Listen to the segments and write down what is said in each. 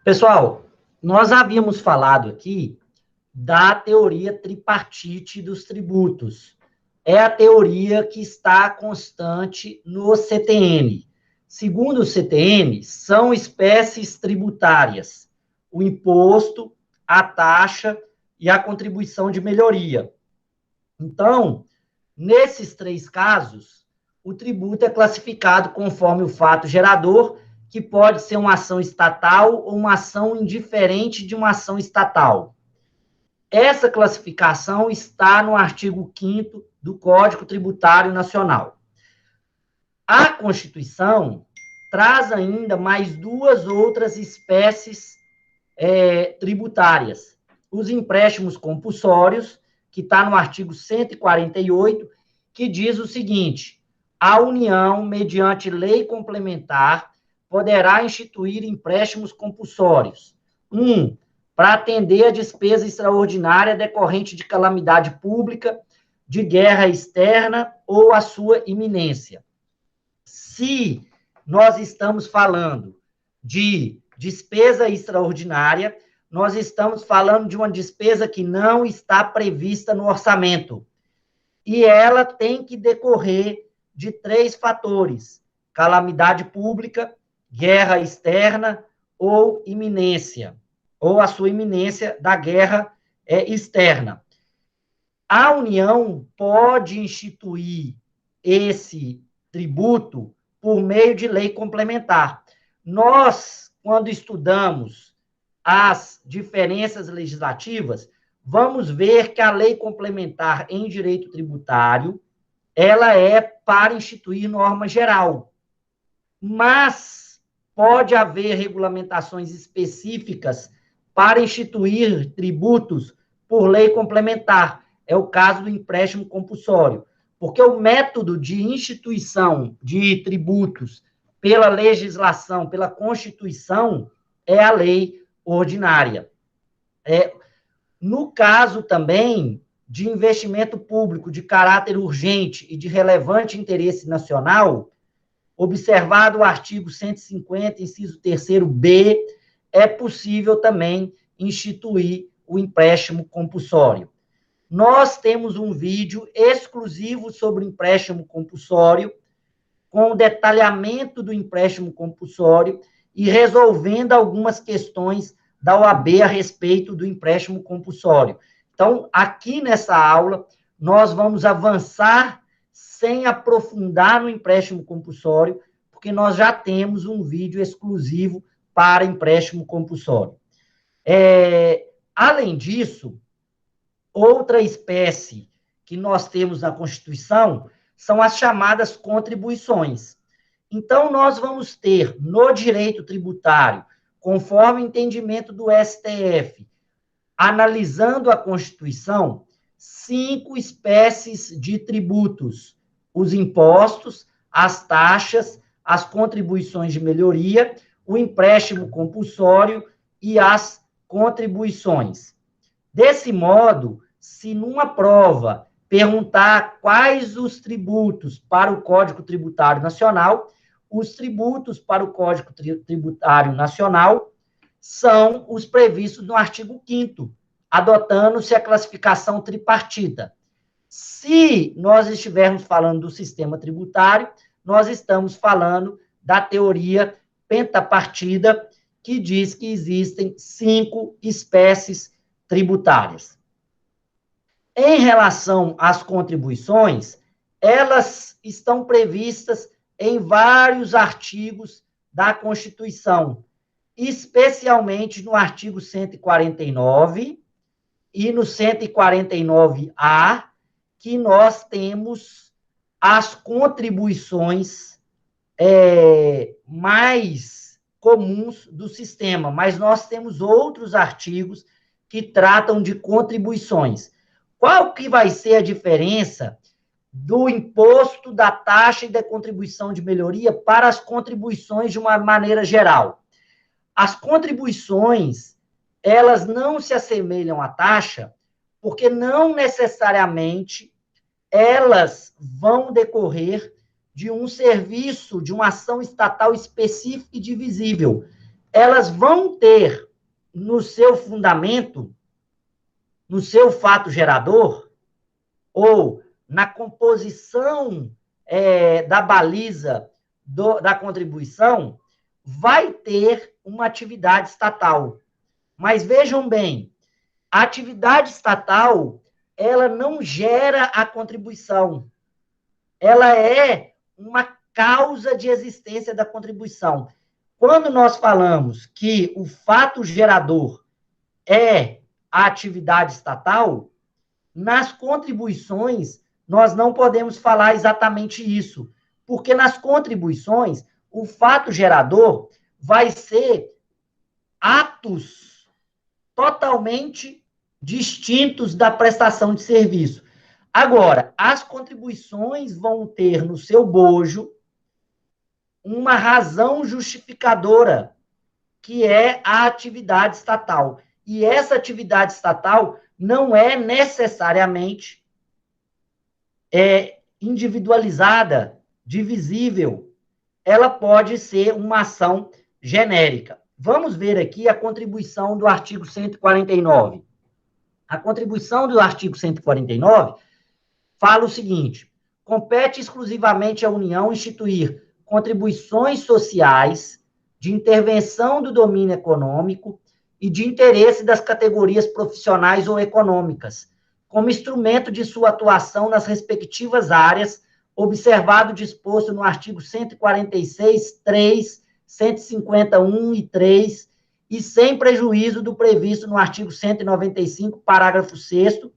Pessoal, nós havíamos falado aqui da teoria tripartite dos tributos. É a teoria que está constante no CTN. Segundo o CTN, são espécies tributárias: o imposto, a taxa e a contribuição de melhoria. Então, nesses três casos, o tributo é classificado conforme o fato gerador, que pode ser uma ação estatal ou uma ação indiferente de uma ação estatal. Essa classificação está no artigo 5º do Código Tributário Nacional. A Constituição traz ainda mais duas outras espécies tributárias. Os empréstimos compulsórios, que está no artigo 148, que diz o seguinte: a União, mediante lei complementar, poderá instituir empréstimos compulsórios. 1. Para atender a despesa extraordinária decorrente de calamidade pública, de guerra externa ou a sua iminência. Se nós estamos falando de despesa extraordinária, nós estamos falando de uma despesa que não está prevista no orçamento. E ela tem que decorrer de 3 fatores: calamidade pública, guerra externa ou iminência, ou a sua iminência da guerra externa. A União pode instituir esse tributo por meio de lei complementar. Nós, quando estudamos as diferenças legislativas, vamos ver que a lei complementar em direito tributário, ela é para instituir norma geral. Mas pode haver regulamentações específicas para instituir tributos por lei complementar. É o caso do empréstimo compulsório. Porque o método de instituição de tributos pela legislação, pela Constituição, é a lei ordinária. No caso também de investimento público de caráter urgente e de relevante interesse nacional, observado o artigo 150, inciso 3º-B, é possível também instituir o empréstimo compulsório. Nós temos um vídeo exclusivo sobre o empréstimo compulsório, com o detalhamento do empréstimo compulsório e resolvendo algumas questões da OAB a respeito do empréstimo compulsório. Então, aqui nessa aula, nós vamos avançar sem aprofundar no empréstimo compulsório, porque nós já temos um vídeo exclusivo para empréstimo compulsório. Além disso, outra espécie que nós temos na Constituição são as chamadas contribuições. Então, nós vamos ter no direito tributário, conforme o entendimento do STF, analisando a Constituição, 5 espécies de tributos: os impostos, as taxas, as contribuições de melhoria, o empréstimo compulsório e as contribuições. Desse modo, se numa prova perguntar quais os tributos para o Código Tributário Nacional, os tributos para o Código Tributário Nacional são os previstos no artigo 5º, adotando-se a classificação tripartita. Se nós estivermos falando do sistema tributário, nós estamos falando da teoria pentapartida, que diz que existem 5 espécies tributárias. Em relação às contribuições, elas estão previstas em vários artigos da Constituição, especialmente no artigo 149 e no 149-A, que nós temos as contribuições mais comuns do sistema, mas nós temos outros artigos que tratam de contribuições. Qual que vai ser a diferença do imposto, da taxa e da contribuição de melhoria para as contribuições de uma maneira geral? As contribuições, elas não se assemelham à taxa, porque não necessariamente elas vão decorrer de um serviço, de uma ação estatal específica e divisível. elas vão ter no seu fundamento, no seu fato gerador, ou na composição da baliza da contribuição, vai ter uma atividade estatal. Mas vejam bem, a atividade estatal, ela não gera a contribuição. Ela é uma causa de existência da contribuição. Quando nós falamos que o fato gerador é a atividade estatal, nas contribuições, nós não podemos falar exatamente isso, porque nas contribuições, o fato gerador vai ser atos totalmente distintos da prestação de serviço. Agora, as contribuições vão ter no seu bojo uma razão justificadora, que é a atividade estatal. E essa atividade estatal não é necessariamente individualizada, divisível. Ela pode ser uma ação genérica. Vamos ver aqui a contribuição do artigo 149. A contribuição do artigo 149 fala o seguinte: compete exclusivamente à União instituir contribuições sociais de intervenção do domínio econômico e de interesse das categorias profissionais ou econômicas, como instrumento de sua atuação nas respectivas áreas, observado o disposto no artigo 146, 3, 151 e 3, e sem prejuízo do previsto no artigo 195, parágrafo 6º,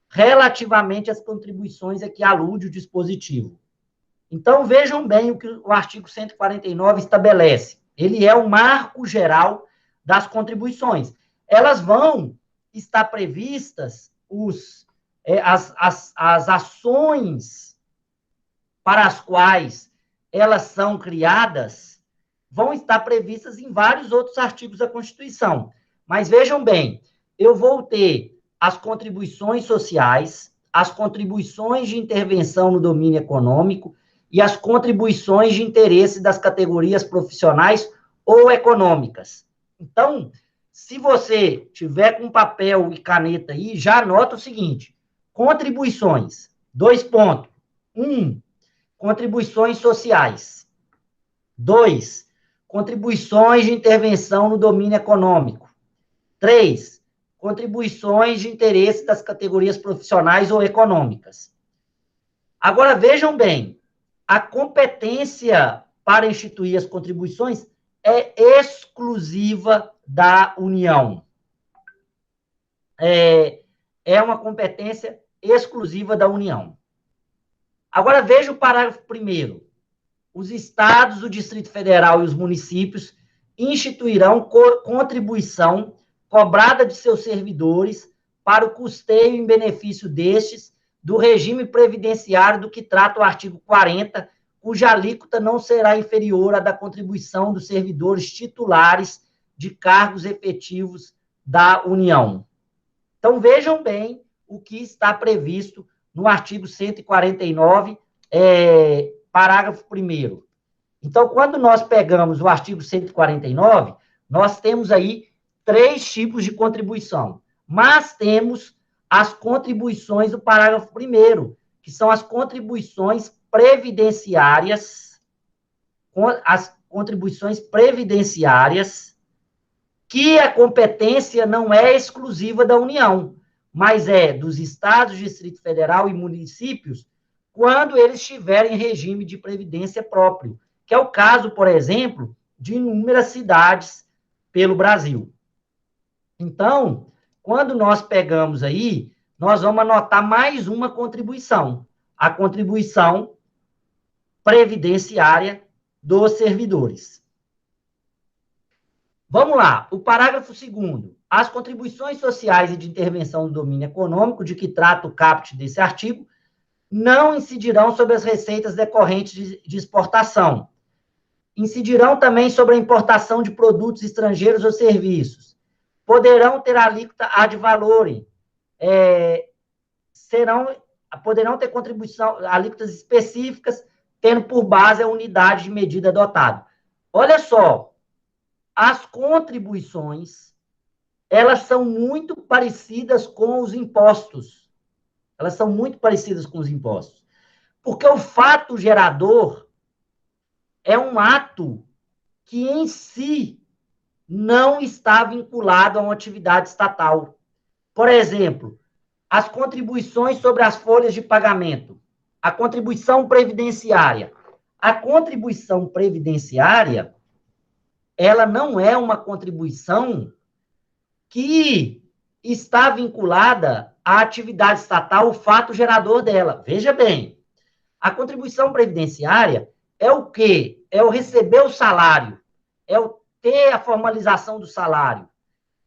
relativamente às contribuições a que alude o dispositivo. Então, vejam bem o que o artigo 149 estabelece. Ele é o marco geral das contribuições. Elas vão estar previstas, as ações para as quais elas são criadas, vão estar previstas em vários outros artigos da Constituição. Mas vejam bem, eu vou ter as contribuições sociais, as contribuições de intervenção no domínio econômico e as contribuições de interesse das categorias profissionais ou econômicas. Então, se você tiver com papel e caneta aí, já anota o seguinte: contribuições, 2 pontos. 1, contribuições sociais. 2, contribuições de intervenção no domínio econômico. 3, contribuições de interesse das categorias profissionais ou econômicas. Agora, vejam bem, a competência para instituir as contribuições é exclusiva da União. É uma competência exclusiva da União. Agora, veja o parágrafo 1º. Os estados, o Distrito Federal e os municípios instituirão contribuição cobrada de seus servidores para o custeio em benefício destes do regime previdenciário do que trata o artigo 40, cuja alíquota não será inferior à da contribuição dos servidores titulares de cargos efetivos da União. Então, vejam bem o que está previsto no artigo 149, parágrafo 1º. Então, quando nós pegamos o artigo 149, nós temos aí 3 tipos de contribuição, mas temos as contribuições do parágrafo 1º, que são as contribuições previdenciárias, que a competência não é exclusiva da União, mas é dos estados, Distrito Federal e municípios, quando eles tiverem regime de previdência próprio, que é o caso, por exemplo, de inúmeras cidades pelo Brasil. Então, quando nós pegamos aí, nós vamos anotar mais uma contribuição, a contribuição previdenciária dos servidores. Vamos lá, o parágrafo 2º. As contribuições sociais e de intervenção no domínio econômico, de que trata o caput desse artigo, não incidirão sobre as receitas decorrentes de exportação. Incidirão também sobre a importação de produtos estrangeiros ou serviços. Poderão ter alíquota ad valorem. Poderão ter contribuição, alíquotas específicas, tendo por base a unidade de medida adotada. Olha só, as contribuições, elas são muito parecidas com os impostos. Elas são muito parecidas com os impostos. Porque o fato gerador é um ato que, em si, não está vinculado a uma atividade estatal. Por exemplo, as contribuições sobre as folhas de pagamento, a contribuição previdenciária. A contribuição previdenciária, ela não é uma contribuição que está vinculada à atividade estatal, o fato gerador dela. Veja bem, a contribuição previdenciária é o quê? É o receber o salário, é o ter a formalização do salário,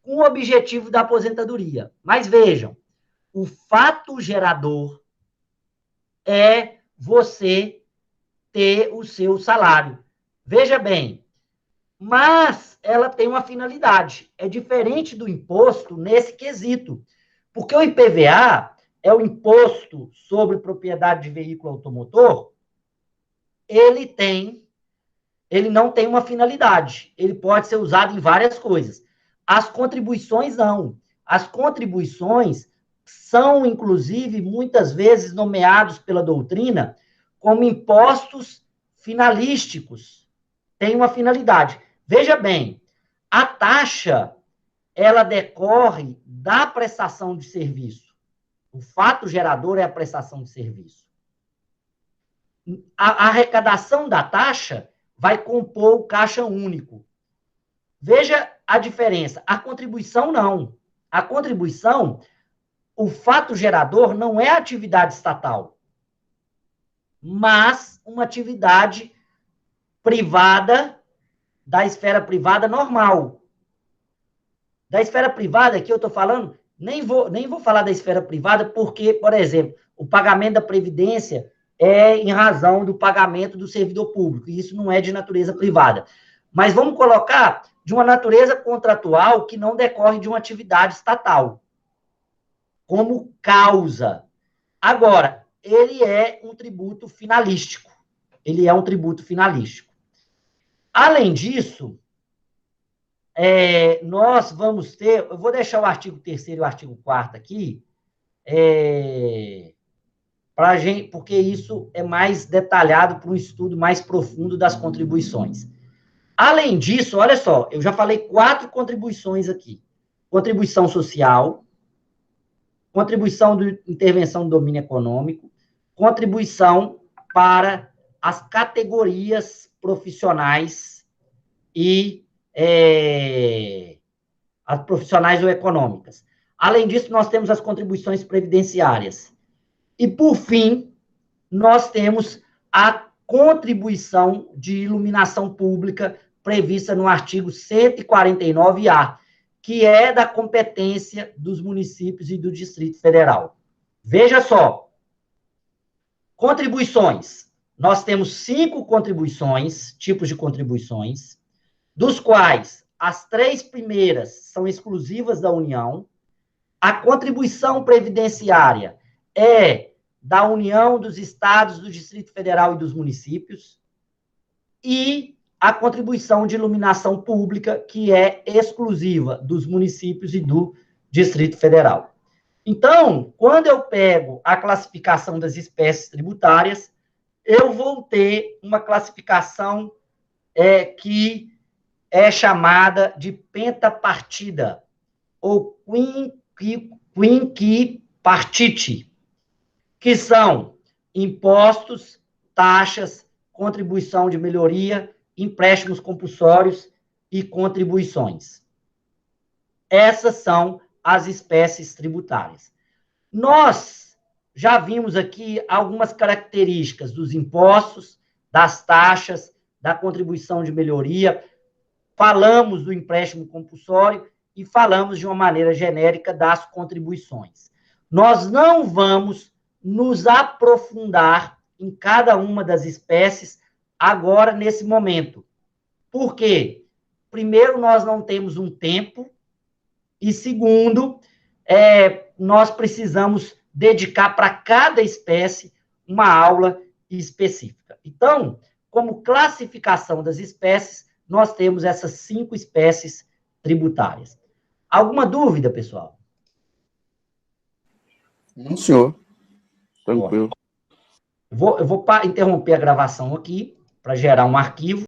com o objetivo da aposentadoria. Mas vejam, o fato gerador é você ter o seu salário. Veja bem, mas ela tem uma finalidade. É diferente do imposto nesse quesito. Porque o IPVA é o Imposto sobre Propriedade de Veículo Automotor, ele não tem uma finalidade. Ele pode ser usado em várias coisas. As contribuições não. As contribuições são, inclusive, muitas vezes nomeados pela doutrina como impostos finalísticos. Tem uma finalidade. Veja bem, a taxa, ela decorre da prestação de serviço. O fato gerador é a prestação de serviço. A arrecadação da taxa vai compor o caixa único. Veja a diferença. A contribuição, não. A contribuição, o fato gerador não é atividade estatal, mas uma atividade privada, da esfera privada normal. Da esfera privada, aqui eu estou falando, nem vou falar da esfera privada, porque, por exemplo, o pagamento da Previdência é em razão do pagamento do servidor público, e isso não é de natureza privada. Mas vamos colocar de uma natureza contratual que não decorre de uma atividade estatal, como causa. Agora, ele é um tributo finalístico. Ele é um tributo finalístico. Além disso, nós vamos ter... Eu vou deixar o artigo 3º e o artigo 4º aqui, pra gente, porque isso é mais detalhado para um estudo mais profundo das contribuições. Além disso, olha só, eu já falei 4 contribuições aqui. Contribuição social, contribuição de intervenção do domínio econômico, contribuição para as categorias profissionais e as profissionais ou econômicas. Além disso, nós temos as contribuições previdenciárias. E, por fim, nós temos a contribuição de iluminação pública prevista no artigo 149A, que é da competência dos municípios e do Distrito Federal. Veja só, contribuições. Nós temos 5 contribuições, tipos de contribuições, dos quais as 3 primeiras são exclusivas da União. A contribuição previdenciária é da União, dos estados, do Distrito Federal e dos municípios. E a contribuição de iluminação pública, que é exclusiva dos municípios e do Distrito Federal. Então, quando eu pego a classificação das espécies tributárias, eu vou ter uma classificação que é chamada de pentapartida, ou quinquipartite, que são impostos, taxas, contribuição de melhoria, empréstimos compulsórios e contribuições. Essas são as espécies tributárias. Nós já vimos aqui algumas características dos impostos, das taxas, da contribuição de melhoria, falamos do empréstimo compulsório e falamos de uma maneira genérica das contribuições. Nós não vamos nos aprofundar em cada uma das espécies agora, nesse momento. Por quê? Primeiro, nós não temos um tempo, e segundo, nós precisamos dedicar para cada espécie uma aula específica. Então, como classificação das espécies, nós temos essas 5 espécies tributárias. Alguma dúvida, pessoal? Não, senhor. Tranquilo. Eu vou interromper a gravação aqui para gerar um arquivo.